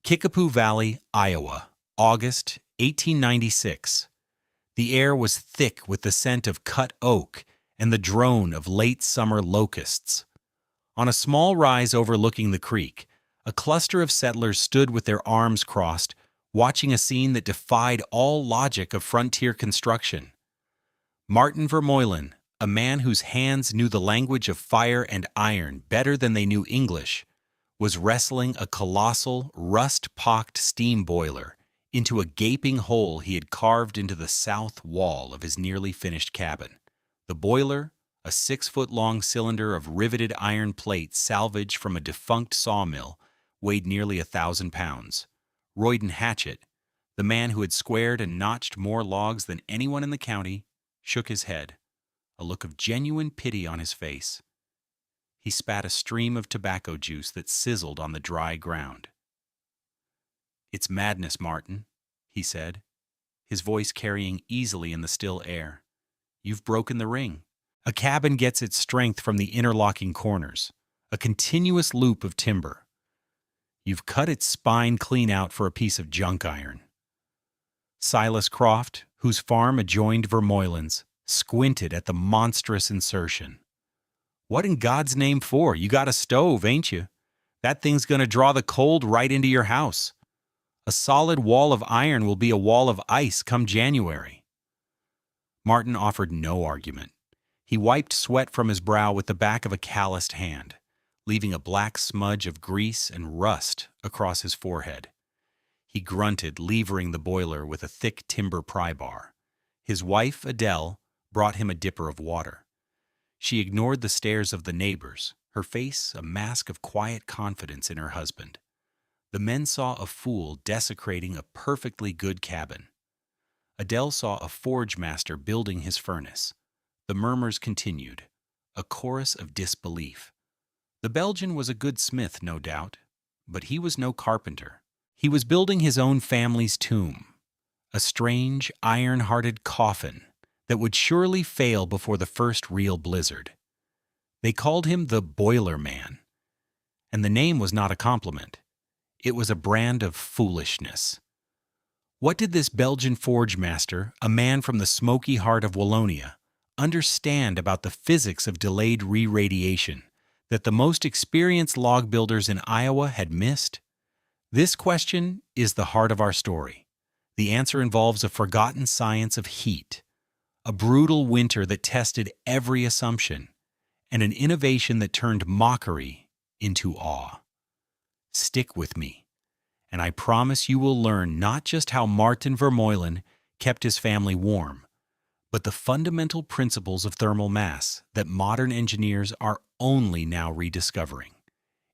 Kickapoo Valley, Iowa, August 1896. The air was thick with the scent of cut oak and the drone of late summer locusts. On a small rise overlooking the creek, a cluster of settlers stood with their arms crossed, watching a scene that defied all logic of frontier construction. Maarten Vermeulen, a man whose hands knew the language of fire and iron better than they knew English, was wrestling a colossal, rust-pocked steam boiler into a gaping hole he had carved into the south wall of his nearly finished cabin. The boiler, a 6-foot-long cylinder of riveted iron plate salvaged from a defunct sawmill, weighed nearly 1,000 pounds. Royden Hatchett, the man who had squared and notched more logs than anyone in the county, shook his head, a look of genuine pity on his face. He spat a stream of tobacco juice that sizzled on the dry ground. "It's madness, Maarten," he said, his voice carrying easily in the still air. "You've broken the ring. A cabin gets its strength from the interlocking corners, a continuous loop of timber. You've cut its spine clean out for a piece of junk iron." Silas Croft, whose farm adjoined Vermeulen's, squinted at the monstrous insertion. "What in God's name for? You got a stove, ain't you? That thing's gonna draw the cold right into your house. A solid wall of iron will be a wall of ice come January." Maarten offered no argument. He wiped sweat from his brow with the back of a calloused hand, leaving a black smudge of grease and rust across his forehead. He grunted, levering the boiler with a thick timber pry bar. His wife, Adele, brought him a dipper of water. She ignored the stares of the neighbors, her face a mask of quiet confidence in her husband. The men saw a fool desecrating a perfectly good cabin. Adele saw a forge master building his furnace. The murmurs continued, a chorus of disbelief. The Belgian was a good smith, no doubt, but he was no carpenter. He was building his own family's tomb, a strange, iron-hearted coffin that would surely fail before the first real blizzard. They called him the Boiler Man, and the name was not a compliment. It was a brand of foolishness. What did this Belgian forge master, a man from the smoky heart of Wallonia, understand about the physics of delayed re-radiation that the most experienced log builders in Iowa had missed? This question is the heart of our story. The answer involves a forgotten science of heat, a brutal winter that tested every assumption, and an innovation that turned mockery into awe. Stick with me, and I promise you will learn not just how Maarten Vermeulen kept his family warm, but the fundamental principles of thermal mass that modern engineers are only now rediscovering.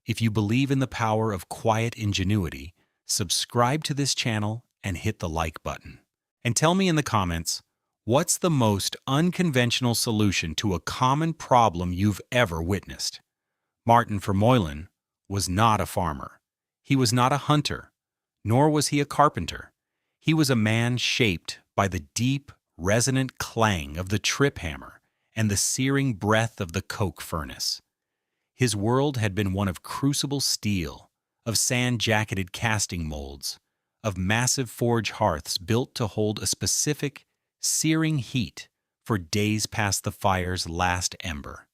If you believe in the power of quiet ingenuity, subscribe to this channel and hit the like button. And tell me in the comments, what's the most unconventional solution to a common problem you've ever witnessed? Maarten Vermeulen was not a farmer. He was not a hunter, nor was he a carpenter. He was a man shaped by the deep, resonant clang of the trip hammer and the searing breath of the coke furnace. His world had been one of crucible steel, of sand-jacketed casting molds, of massive forge hearths built to hold a specific, searing heat for days past the fire's last ember.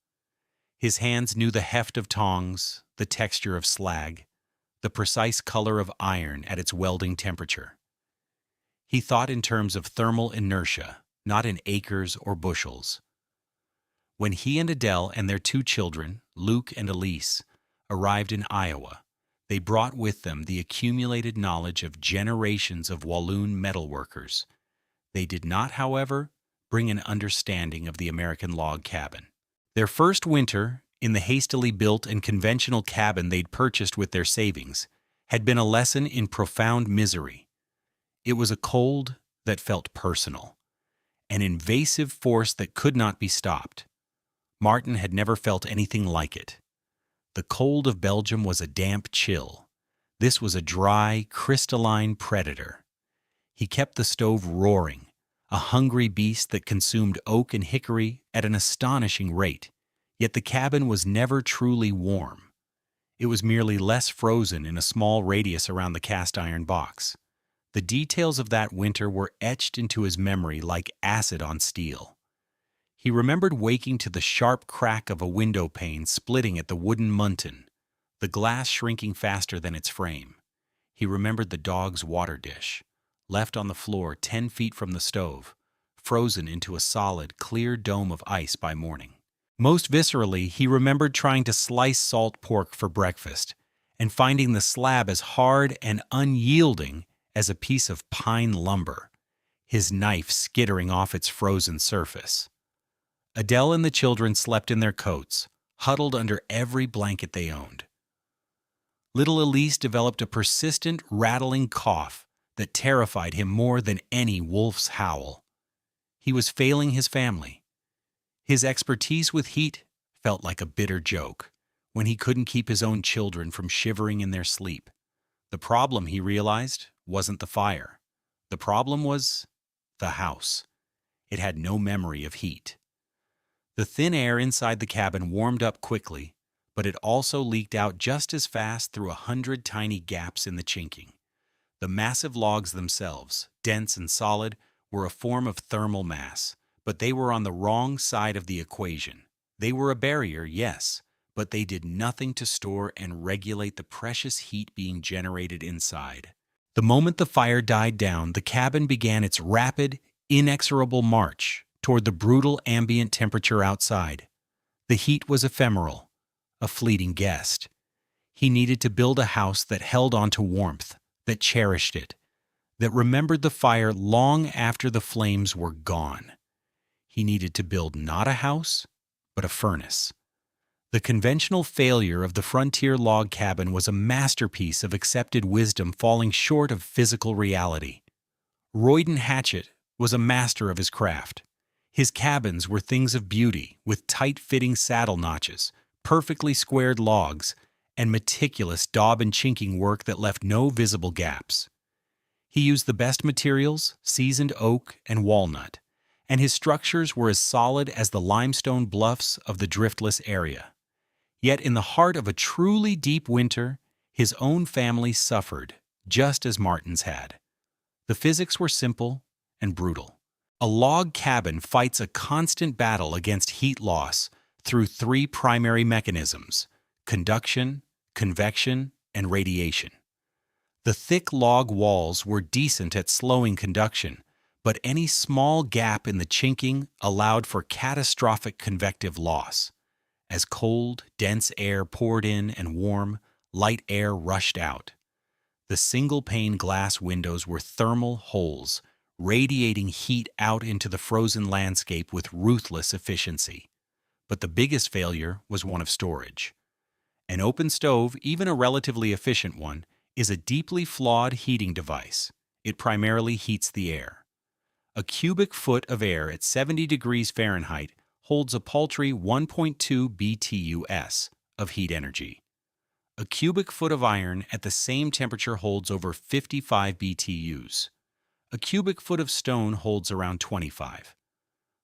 His hands knew the heft of tongs, the texture of slag, the precise color of iron at its welding temperature. He thought in terms of thermal inertia, not in acres or bushels. When he and Adele and their 2 children, Luke and Elise, arrived in Iowa, they brought with them the accumulated knowledge of generations of Walloon metalworkers. They did not, however, bring an understanding of the American log cabin. Their first winter, in the hastily built and conventional cabin they'd purchased with their savings, had been a lesson in profound misery. It was a cold that felt personal, an invasive force that could not be stopped. Maarten had never felt anything like it. The cold of Belgium was a damp chill. This was a dry, crystalline predator. He kept the stove roaring, a hungry beast that consumed oak and hickory at an astonishing rate, yet the cabin was never truly warm. It was merely less frozen in a small radius around the cast iron box. The details of that winter were etched into his memory like acid on steel. He remembered waking to the sharp crack of a window pane splitting at the wooden muntin, the glass shrinking faster than its frame. He remembered the dog's water dish, left on the floor 10 feet from the stove, frozen into a solid, clear dome of ice by morning. Most viscerally, he remembered trying to slice salt pork for breakfast and finding the slab as hard and unyielding as a piece of pine lumber, his knife skittering off its frozen surface. Adele and the children slept in their coats, huddled under every blanket they owned. Little Elise developed a persistent, rattling cough that terrified him more than any wolf's howl. He was failing his family. His expertise with heat felt like a bitter joke when he couldn't keep his own children from shivering in their sleep. The problem, he realized, wasn't the fire. The problem was the house. It had no memory of heat. The thin air inside the cabin warmed up quickly, but it also leaked out just as fast through 100 tiny gaps in the chinking. The massive logs themselves, dense and solid, were a form of thermal mass, but they were on the wrong side of the equation. They were a barrier, yes, but they did nothing to store and regulate the precious heat being generated inside. The moment the fire died down, the cabin began its rapid, inexorable march toward the brutal ambient temperature outside. The heat was ephemeral, a fleeting guest. He needed to build a house that held on to warmth, that cherished it, that remembered the fire long after the flames were gone. He needed to build not a house, but a furnace. The conventional failure of the frontier log cabin was a masterpiece of accepted wisdom falling short of physical reality. Royden Hatchett was a master of his craft. His cabins were things of beauty, with tight-fitting saddle notches, perfectly squared logs, and meticulous daub and chinking work that left no visible gaps. He used the best materials, seasoned oak and walnut, and his structures were as solid as the limestone bluffs of the driftless area. Yet in the heart of a truly deep winter, his own family suffered, just as Maarten's had. The physics were simple and brutal. A log cabin fights a constant battle against heat loss through 3 primary mechanisms: conduction, convection, and radiation. The thick log walls were decent at slowing conduction, but any small gap in the chinking allowed for catastrophic convective loss. As cold, dense air poured in and warm, light air rushed out. The single-pane glass windows were thermal holes, radiating heat out into the frozen landscape with ruthless efficiency. But the biggest failure was one of storage. An open stove, even a relatively efficient one, is a deeply flawed heating device. It primarily heats the air. A cubic foot of air at 70 degrees Fahrenheit holds a paltry 1.2 BTUs of heat energy. A cubic foot of iron at the same temperature holds over 55 BTUs. A cubic foot of stone holds around 25.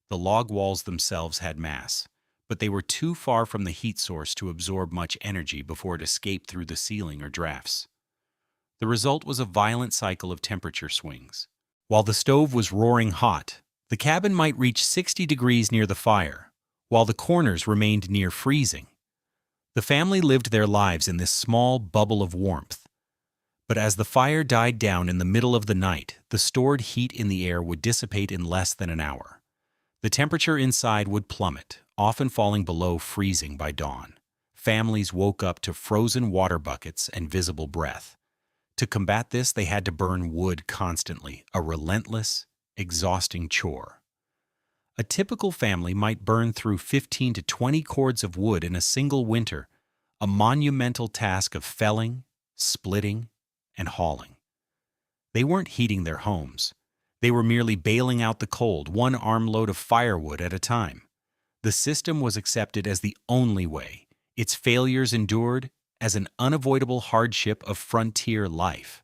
The log walls themselves had mass, but they were too far from the heat source to absorb much energy before it escaped through the ceiling or drafts. The result was a violent cycle of temperature swings. While the stove was roaring hot, the cabin might reach 60 degrees near the fire, while the corners remained near freezing. The family lived their lives in this small bubble of warmth. But as the fire died down in the middle of the night, the stored heat in the air would dissipate in less than an hour. The temperature inside would plummet, often falling below freezing by dawn. Families woke up to frozen water buckets and visible breath. To combat this, they had to burn wood constantly, a relentless, exhausting chore. A typical family might burn through 15 to 20 cords of wood in a single winter, a monumental task of felling, splitting, and hauling. They weren't heating their homes. They were merely bailing out the cold, one armload of firewood at a time. The system was accepted as the only way, its failures endured as an unavoidable hardship of frontier life.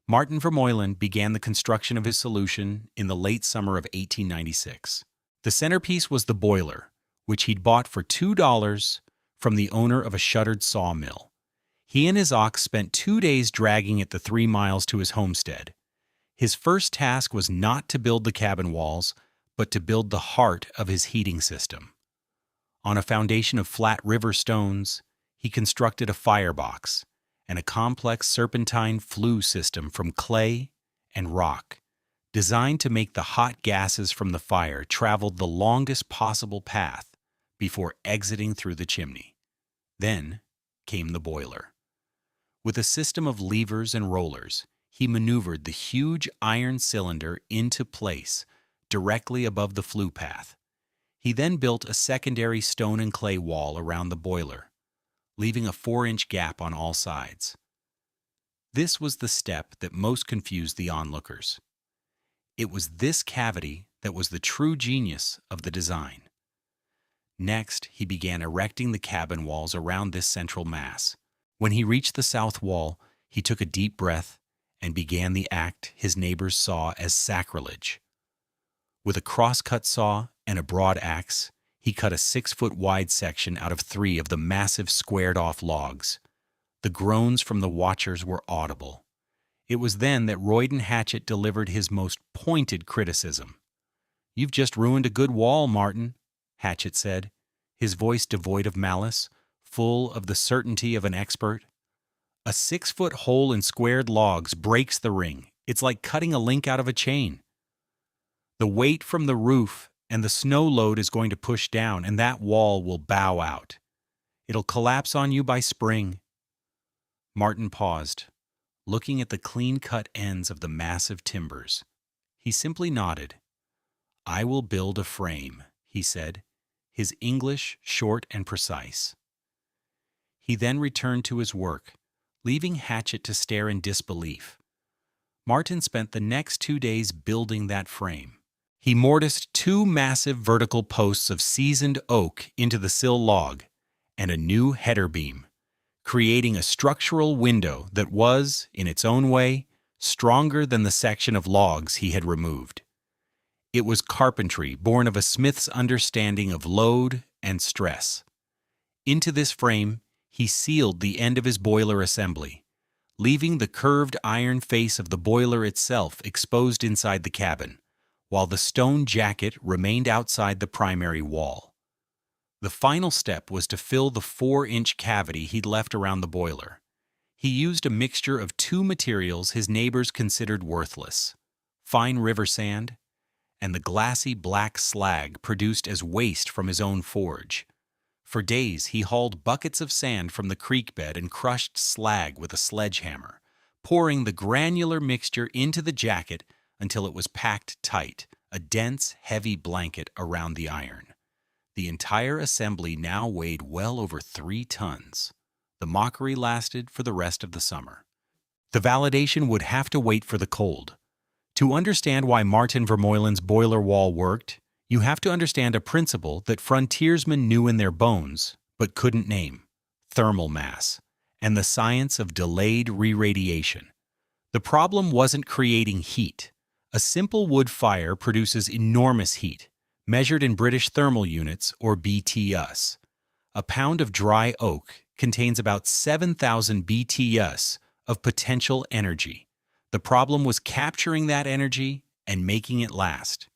Maarten Vermeulen began the construction of his solution in the late summer of 1896. The centerpiece was the boiler, which he'd bought for $2 from the owner of a shuttered sawmill, He and his ox spent 2 days dragging it the 3 miles to his homestead. His first task was not to build the cabin walls, but to build the heart of his heating system. On a foundation of flat river stones, he constructed a firebox and a complex serpentine flue system from clay and rock, designed to make the hot gases from the fire travel the longest possible path before exiting through the chimney. Then came the boiler. With a system of levers and rollers, he maneuvered the huge iron cylinder into place directly above the flue path. He then built a secondary stone and clay wall around the boiler, leaving a 4-inch gap on all sides. This was the step that most confused the onlookers. It was this cavity that was the true genius of the design. Next, he began erecting the cabin walls around this central mass. When he reached the south wall, he took a deep breath and began the act his neighbors saw as sacrilege. With a cross-cut saw and a broad axe, he cut a 6-foot-wide section out of 3 of the massive squared-off logs. The groans from the watchers were audible. It was then that Royden Hatchett delivered his most pointed criticism. "You've just ruined a good wall, Maarten," Hatchett said, his voice devoid of malice, full of the certainty of an expert. "A 6-foot hole in squared logs breaks the ring. It's like cutting a link out of a chain. The weight from the roof and the snow load is going to push down, and that wall will bow out. It'll collapse on you by spring." Maarten paused, looking at the clean-cut ends of the massive timbers. He simply nodded. "I will build a frame," he said, his English short and precise. He then returned to his work, leaving Hatchett to stare in disbelief. Maarten spent the next 2 days building that frame. He mortised 2 massive vertical posts of seasoned oak into the sill log and a new header beam, creating a structural window that was, in its own way, stronger than the section of logs he had removed. It was carpentry born of a smith's understanding of load and stress. Into this frame, he sealed the end of his boiler assembly, leaving the curved iron face of the boiler itself exposed inside the cabin, while the stone jacket remained outside the primary wall. The final step was to fill the 4-inch cavity he'd left around the boiler. He used a mixture of 2 materials his neighbors considered worthless: fine river sand and the glassy black slag produced as waste from his own forge. For days he hauled buckets of sand from the creek bed and crushed slag with a sledgehammer, pouring the granular mixture into the jacket until it was packed tight, a dense, heavy blanket around the iron. The entire assembly now weighed well over 3 tons. The mockery lasted for the rest of the summer. The validation would have to wait for the cold. To understand why Maarten Vermeulen's boiler wall worked, you have to understand a principle that frontiersmen knew in their bones but couldn't name: thermal mass, and the science of delayed re-radiation. The problem wasn't creating heat. A simple wood fire produces enormous heat, measured in British thermal units, or BTUs. A pound of dry oak contains about 7,000 BTUs of potential energy. The problem was capturing that energy and making it last.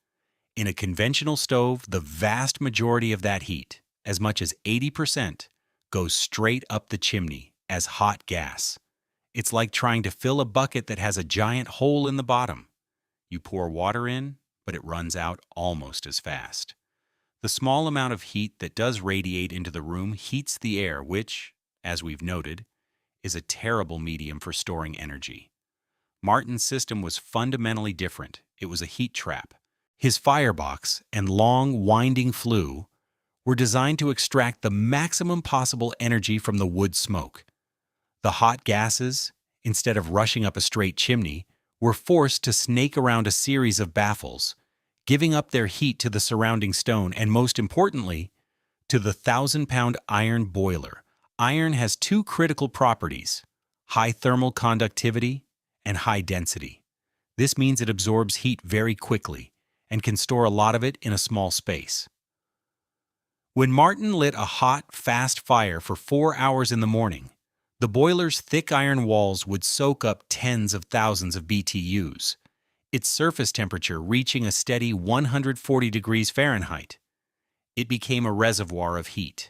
In a conventional stove, the vast majority of that heat, as much as 80%, goes straight up the chimney as hot gas. It's like trying to fill a bucket that has a giant hole in the bottom. You pour water in, but it runs out almost as fast. The small amount of heat that does radiate into the room heats the air, which, as we've noted, is a terrible medium for storing energy. Maarten's system was fundamentally different. It was a heat trap. His firebox and long, winding flue were designed to extract the maximum possible energy from the wood smoke. The hot gases, instead of rushing up a straight chimney, were forced to snake around a series of baffles, giving up their heat to the surrounding stone and, most importantly, to the 1,000-pound iron boiler. Iron has 2 critical properties: high thermal conductivity and high density. This means it absorbs heat very quickly and can store a lot of it in a small space. When Maarten lit a hot, fast fire for 4 hours in the morning, The boiler's thick iron walls would soak up tens of thousands of BTUs, its surface temperature reaching a steady 140 degrees Fahrenheit. It became a reservoir of heat.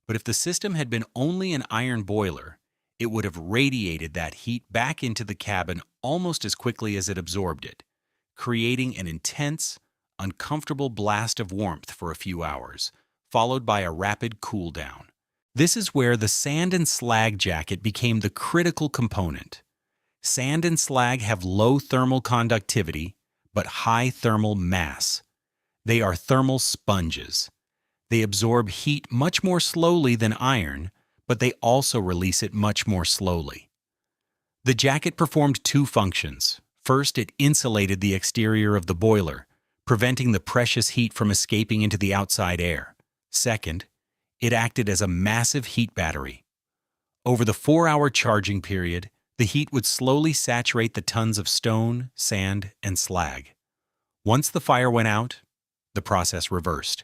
But if the system had been only an iron boiler, it would have radiated that heat back into the cabin almost as quickly as it absorbed it, creating an intense, uncomfortable blast of warmth for a few hours, followed by a rapid cool down. This is where the sand and slag jacket became the critical component. Sand and slag have low thermal conductivity, but high thermal mass. They are thermal sponges. They absorb heat much more slowly than iron, but they also release it much more slowly. The jacket performed two functions. First, it insulated the exterior of the boiler, preventing the precious heat from escaping into the outside air. Second, it acted as a massive heat battery. Over the 4-hour charging period, the heat would slowly saturate the tons of stone, sand, and slag. Once the fire went out, the process reversed.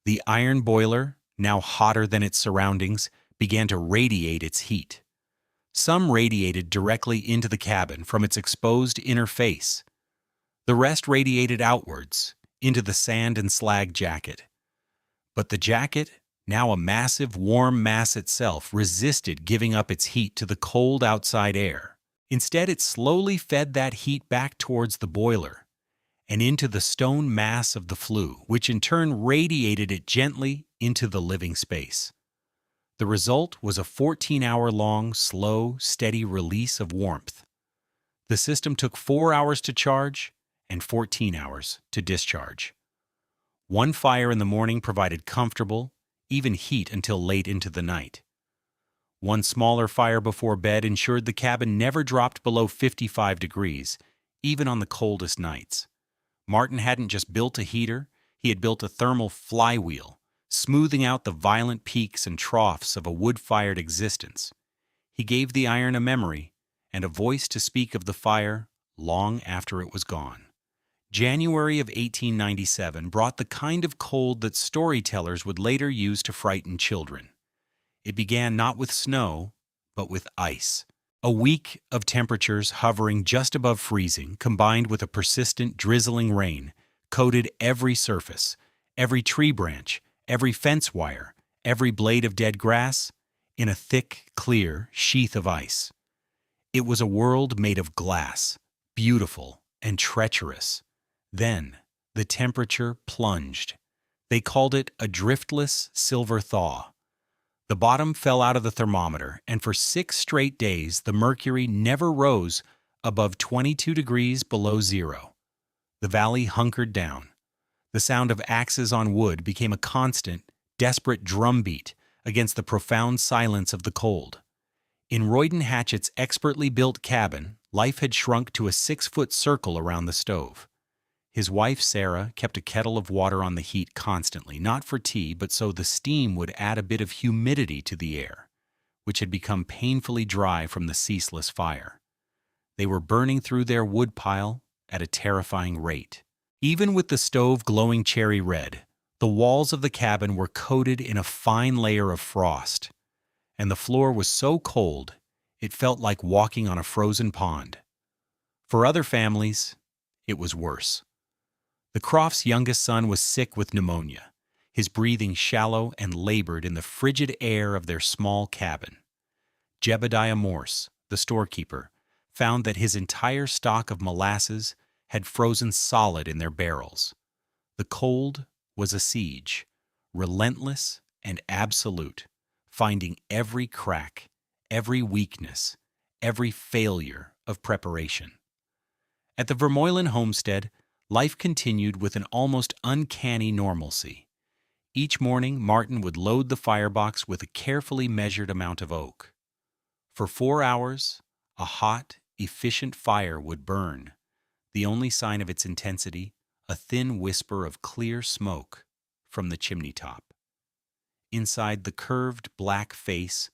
The iron boiler, now hotter than its surroundings, began to radiate its heat. Some radiated directly into the cabin from its exposed inner face. The rest radiated outwards, into the sand and slag jacket. But the jacket, now a massive warm mass itself, resisted giving up its heat to the cold outside air. Instead, it slowly fed that heat back towards the boiler and into the stone mass of the flue, which in turn radiated it gently into the living space. The result was a 14-hour-long, slow, steady release of warmth. The system took 4 hours to charge and 14 hours to discharge. One fire in the morning provided comfortable, even heat until late into the night. One smaller fire before bed ensured the cabin never dropped below 55 degrees, even on the coldest nights. Maarten hadn't just built a heater, he had built a thermal flywheel, smoothing out the violent peaks and troughs of a wood-fired existence. He gave the iron a memory and a voice to speak of the fire long after it was gone. January of 1897 brought the kind of cold that storytellers would later use to frighten children. It began not with snow, but with ice. A week of temperatures hovering just above freezing, combined with a persistent drizzling rain, coated every surface, every tree branch, every fence wire, every blade of dead grass, in a thick, clear sheath of ice. It was a world made of glass, beautiful and treacherous. Then the temperature plunged. They called it a driftless silver thaw. The bottom fell out of the thermometer, and for 6 straight days the mercury never rose above 22 degrees below zero. The valley hunkered down. The sound of axes on wood became a constant, desperate drumbeat against the profound silence of the cold. In Royden Hatchett's expertly built cabin, life had shrunk to a 6-foot circle around the stove. His wife, Sarah, kept a kettle of water on the heat constantly, not for tea, but so the steam would add a bit of humidity to the air, which had become painfully dry from the ceaseless fire. They were burning through their wood pile at a terrifying rate. Even with the stove glowing cherry red, the walls of the cabin were coated in a fine layer of frost, and the floor was so cold it felt like walking on a frozen pond. For other families, it was worse. The Crofts' youngest son was sick with pneumonia, his breathing shallow and labored in the frigid air of their small cabin. Jebediah Morse, the storekeeper, found that his entire stock of molasses had frozen solid in their barrels. The cold was a siege, relentless and absolute, finding every crack, every weakness, every failure of preparation. At the Vermeulen homestead, life continued with an almost uncanny normalcy. Each morning, Maarten would load the firebox with a carefully measured amount of oak. For 4 hours, a hot, efficient fire would burn, the only sign of its intensity, a thin whisper of clear smoke from the chimney top. Inside the curved black face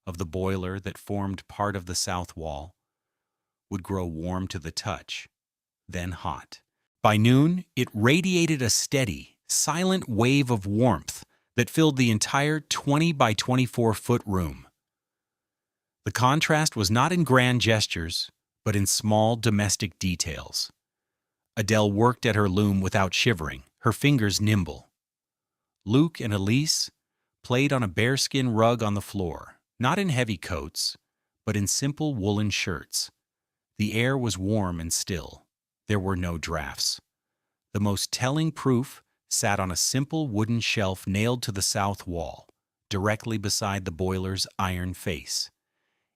of the boiler that formed part of the south wall would grow warm to the touch, then hot. By noon, it radiated a steady, silent wave of warmth that filled the entire 20 by 24-foot room. The contrast was not in grand gestures, but in small domestic details. Adele worked at her loom without shivering, her fingers nimble. Luke and Elise played on a bearskin rug on the floor, not in heavy coats, but in simple woolen shirts. The air was warm and still. There were no drafts. The most telling proof sat on a simple wooden shelf nailed to the south wall, directly beside the boiler's iron face.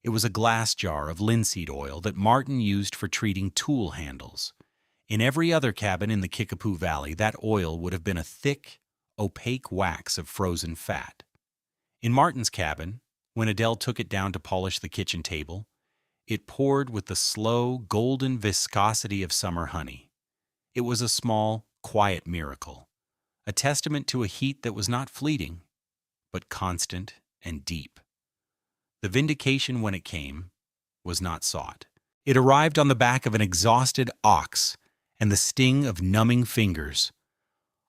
It was a glass jar of linseed oil that Maarten used for treating tool handles. In every other cabin in the Kickapoo Valley, that oil would have been a thick, opaque wax of frozen fat. In Maarten's cabin, when Adele took it down to polish the kitchen table, it poured with the slow, golden viscosity of summer honey. It was a small, quiet miracle, a testament to a heat that was not fleeting, but constant and deep. The vindication, when it came, was not sought. It arrived on the back of an exhausted ox and the sting of numbing fingers.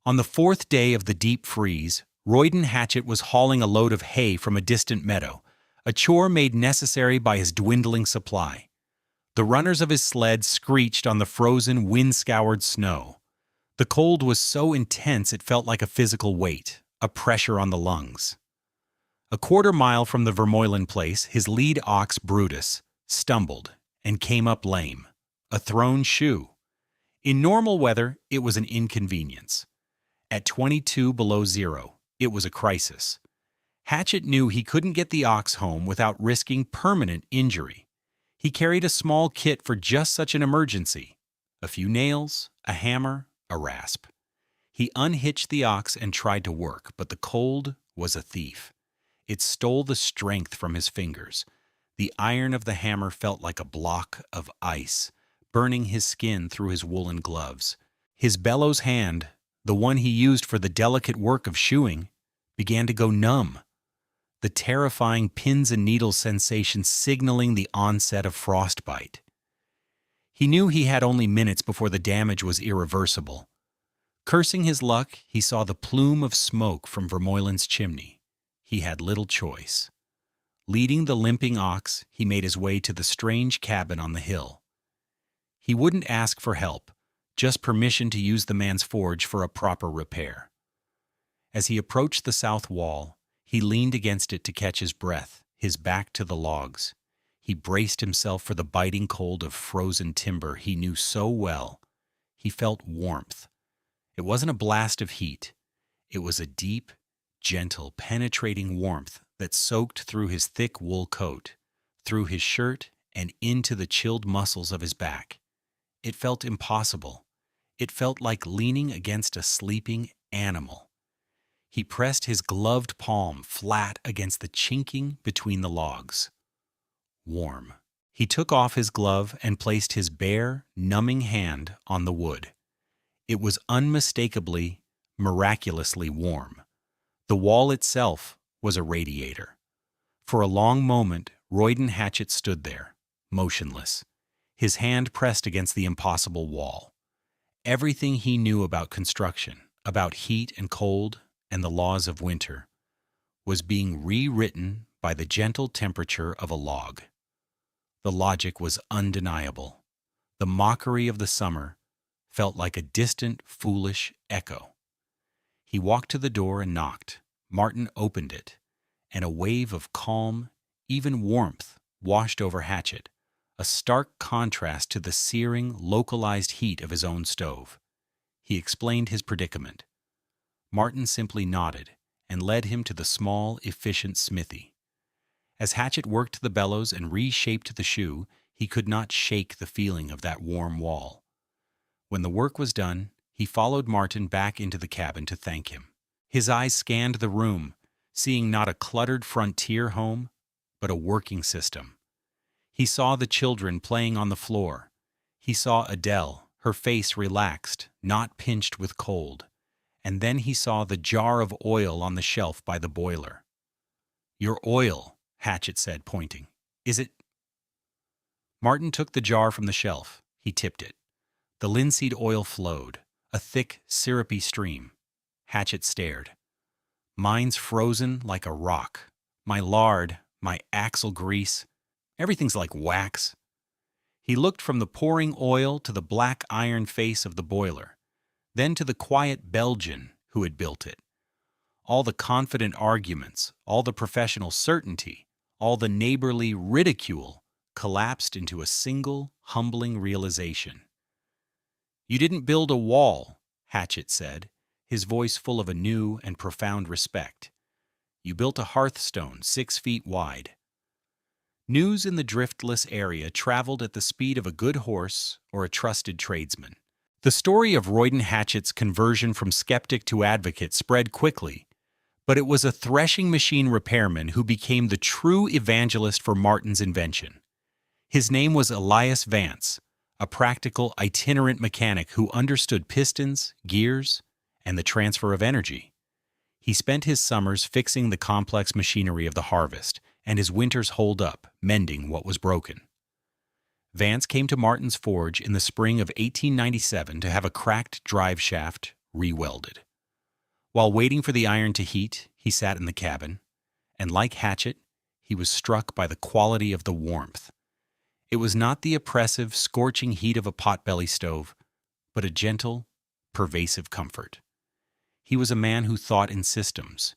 On the fourth day of the deep freeze, Royden Hatchett was hauling a load of hay from a distant meadow, a chore made necessary by his dwindling supply. The runners of his sled screeched on the frozen, wind-scoured snow. The cold was so intense it felt like a physical weight, a pressure on the lungs. A quarter-mile from the Vermeulen place, his lead ox, Brutus, stumbled and came up lame, a thrown shoe. In normal weather, it was an inconvenience. At 22 below zero, it was a crisis. Hatchett knew he couldn't get the ox home without risking permanent injury. He carried a small kit for just such an emergency: a few nails, a hammer, a rasp. He unhitched the ox and tried to work, but the cold was a thief. It stole the strength from his fingers. The iron of the hammer felt like a block of ice, burning his skin through his woolen gloves. His bellows hand, the one he used for the delicate work of shoeing, began to go numb, the terrifying pins and needles sensation signaling the onset of frostbite. He knew he had only minutes before the damage was irreversible. Cursing his luck, he saw the plume of smoke from Vermeulen's chimney. He had little choice. Leading the limping ox, he made his way to the strange cabin on the hill. He wouldn't ask for help, just permission to use the man's forge for a proper repair. As he approached the south wall, he leaned against it to catch his breath, his back to the logs. He braced himself for the biting cold of frozen timber he knew so well. He felt warmth. It wasn't a blast of heat. It was a deep, gentle, penetrating warmth that soaked through his thick wool coat, through his shirt, and into the chilled muscles of his back. It felt impossible. It felt like leaning against a sleeping animal. He pressed his gloved palm flat against the chinking between the logs. Warm. He took off his glove and placed his bare, numbing hand on the wood. It was unmistakably, miraculously warm. The wall itself was a radiator. For a long moment, Royden Hatchett stood there, motionless, his hand pressed against the impossible wall. Everything he knew about construction, about heat and cold and the laws of winter, was being rewritten by the gentle temperature of a log. The logic was undeniable. The mockery of the summer felt like a distant, foolish echo. He walked to the door and knocked. Maarten opened it, and a wave of calm, even warmth, washed over Hatchett, a stark contrast to the searing, localized heat of his own stove. He explained his predicament. Maarten simply nodded and led him to the small, efficient smithy. As Hatchett worked the bellows and reshaped the shoe, he could not shake the feeling of that warm wall. When the work was done, he followed Maarten back into the cabin to thank him. His eyes scanned the room, seeing not a cluttered frontier home, but a working system. He saw the children playing on the floor. He saw Adele, her face relaxed, not pinched with cold. And then he saw the jar of oil on the shelf by the boiler. "Your oil," Hatchett said, pointing. "Is it—" Maarten took the jar from the shelf. He tipped it. The linseed oil flowed, a thick, syrupy stream. Hatchett stared. "Mine's frozen like a rock. My lard, my axle grease, Everything's like wax." He looked from the pouring oil to the black iron face of the boiler, then to the quiet Belgian who had built it. All the confident arguments, all the professional certainty, all the neighborly ridicule collapsed into a single, humbling realization. "You didn't build a wall," Hatchett said, his voice full of a new and profound respect. "You built a hearthstone 6 feet wide." News in the driftless area traveled at the speed of a good horse or a trusted tradesman. The story of Royden Hatchett's conversion from skeptic to advocate spread quickly, but it was a threshing machine repairman who became the true evangelist for Maarten's invention. His name was Elias Vance, a practical, itinerant mechanic who understood pistons, gears, and the transfer of energy. He spent his summers fixing the complex machinery of the harvest, and his winters holed up, mending what was broken. Vance came to Maarten's forge in the spring of 1897 to have a cracked drive shaft re-welded. While waiting for the iron to heat, he sat in the cabin, and like Hatchett, he was struck by the quality of the warmth. It was not the oppressive, scorching heat of a potbelly stove, but a gentle, pervasive comfort. He was a man who thought in systems,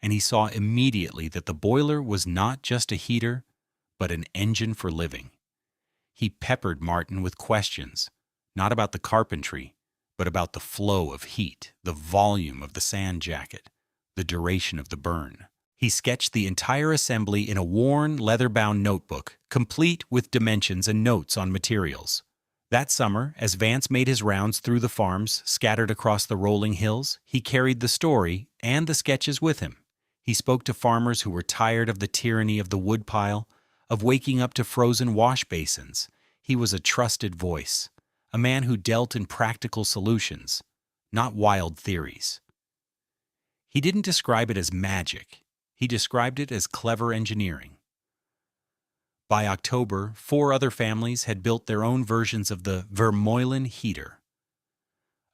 and he saw immediately that the boiler was not just a heater, but an engine for living. He peppered Maarten with questions, not about the carpentry, but about the flow of heat, the volume of the sand jacket, the duration of the burn. He sketched the entire assembly in a worn, leather-bound notebook, complete with dimensions and notes on materials. That summer, as Vance made his rounds through the farms scattered across the rolling hills, he carried the story and the sketches with him. He spoke to farmers who were tired of the tyranny of the woodpile, of waking up to frozen wash basins. He was a trusted voice, a man who dealt in practical solutions, not wild theories. He didn't describe it as magic. He described it as clever engineering. By October, 4 other families had built their own versions of the Vermeulen heater.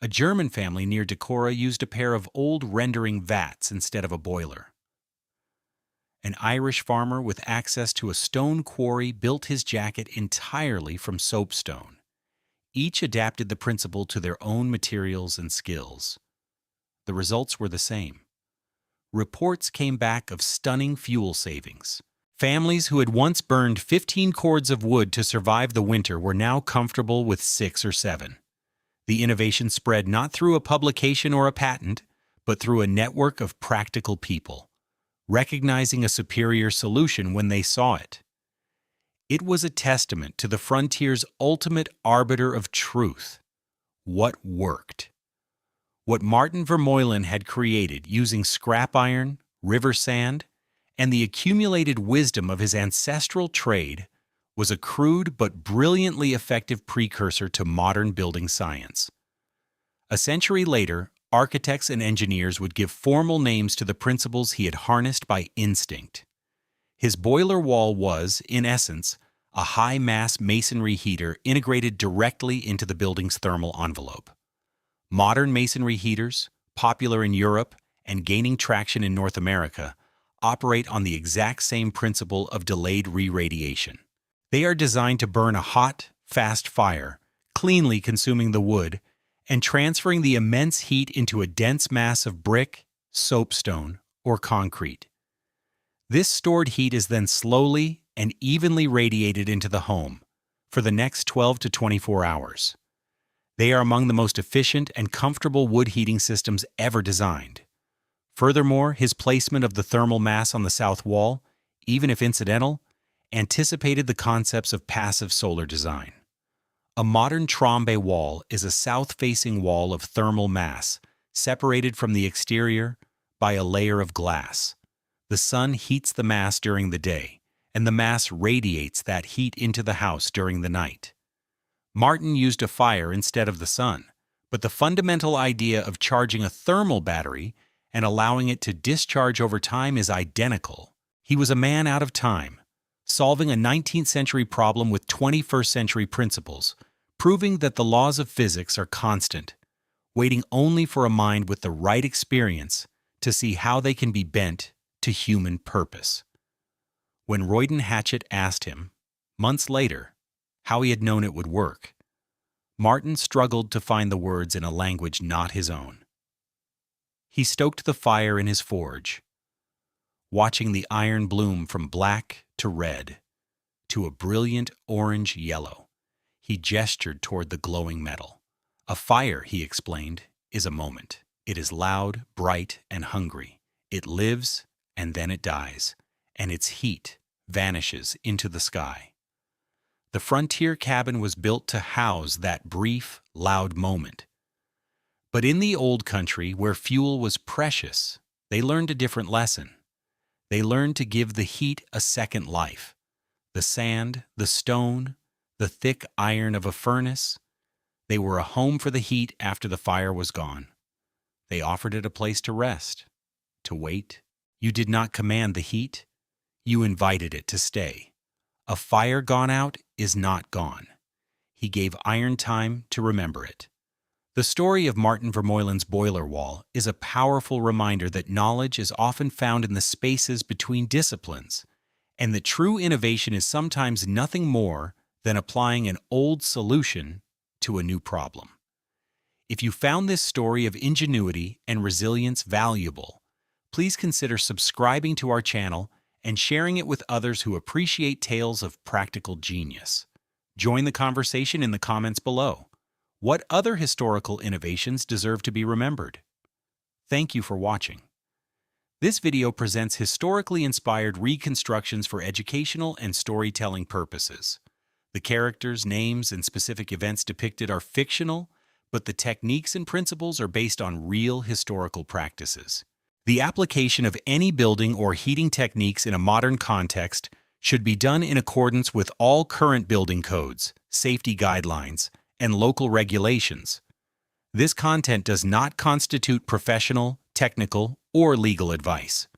A German family near Decorah used a pair of old rendering vats instead of a boiler. An Irish farmer with access to a stone quarry built his jacket entirely from soapstone. Each adapted the principle to their own materials and skills. The results were the same. Reports came back of stunning fuel savings. Families who had once burned 15 cords of wood to survive the winter were now comfortable with 6 or 7. The innovation spread not through a publication or a patent, but through a network of practical people, recognizing a superior solution when they saw it. It was a testament to the frontier's ultimate arbiter of truth: what worked. What Maarten Vermeulen had created using scrap iron, river sand, and the accumulated wisdom of his ancestral trade was a crude but brilliantly effective precursor to modern building science. A century later, architects and engineers would give formal names to the principles he had harnessed by instinct. His boiler wall was, in essence, a high-mass masonry heater integrated directly into the building's thermal envelope. Modern masonry heaters, popular in Europe and gaining traction in North America, operate on the exact same principle of delayed re-radiation. They are designed to burn a hot, fast fire, cleanly consuming the wood and transferring the immense heat into a dense mass of brick, soapstone, or concrete. This stored heat is then slowly and evenly radiated into the home for the next 12 to 24 hours. They are among the most efficient and comfortable wood heating systems ever designed. Furthermore, his placement of the thermal mass on the south wall, even if incidental, anticipated the concepts of passive solar design. A modern trombe wall is a south-facing wall of thermal mass, separated from the exterior by a layer of glass. The sun heats the mass during the day, and the mass radiates that heat into the house during the night. Maarten used a fire instead of the sun, but the fundamental idea of charging a thermal battery and allowing it to discharge over time is identical. He was a man out of time, solving a 19th century problem with 21st century principles, proving that the laws of physics are constant, waiting only for a mind with the right experience to see how they can be bent to human purpose. When Royden Hatchett asked him, Months later, how he had known it would work, Maarten struggled to find the words in a language not his own. He stoked the fire in his forge, watching the iron bloom from black to red to a brilliant orange yellow. He gestured toward the glowing metal. A fire, he explained, is a moment. It is loud, bright, and hungry. It lives, and then it dies, and its heat vanishes into the sky. The frontier cabin was built to house that brief, loud moment. But in the old country, where fuel was precious, they learned a different lesson. They learned to give the heat a second life. The sand, the stone, the thick iron of a furnace, they were a home for the heat after the fire was gone. They offered it a place to rest, to wait. You did not command the heat, you invited it to stay. A fire gone out is not gone. He gave iron time to remember it. The story of Maarten Vermeulen's boiler wall is a powerful reminder that knowledge is often found in the spaces between disciplines, and that true innovation is sometimes nothing more than applying an old solution to a new problem. If you found this story of ingenuity and resilience valuable, please consider subscribing to our channel and sharing it with others who appreciate tales of practical genius. Join the conversation in the comments below. What other historical innovations deserve to be remembered? Thank you for watching. This video presents historically inspired reconstructions for educational and storytelling purposes. The characters, names, and specific events depicted are fictional, but the techniques and principles are based on real historical practices. The application of any building or heating techniques in a modern context should be done in accordance with all current building codes, safety guidelines, and local regulations. This content does not constitute professional, technical, or legal advice.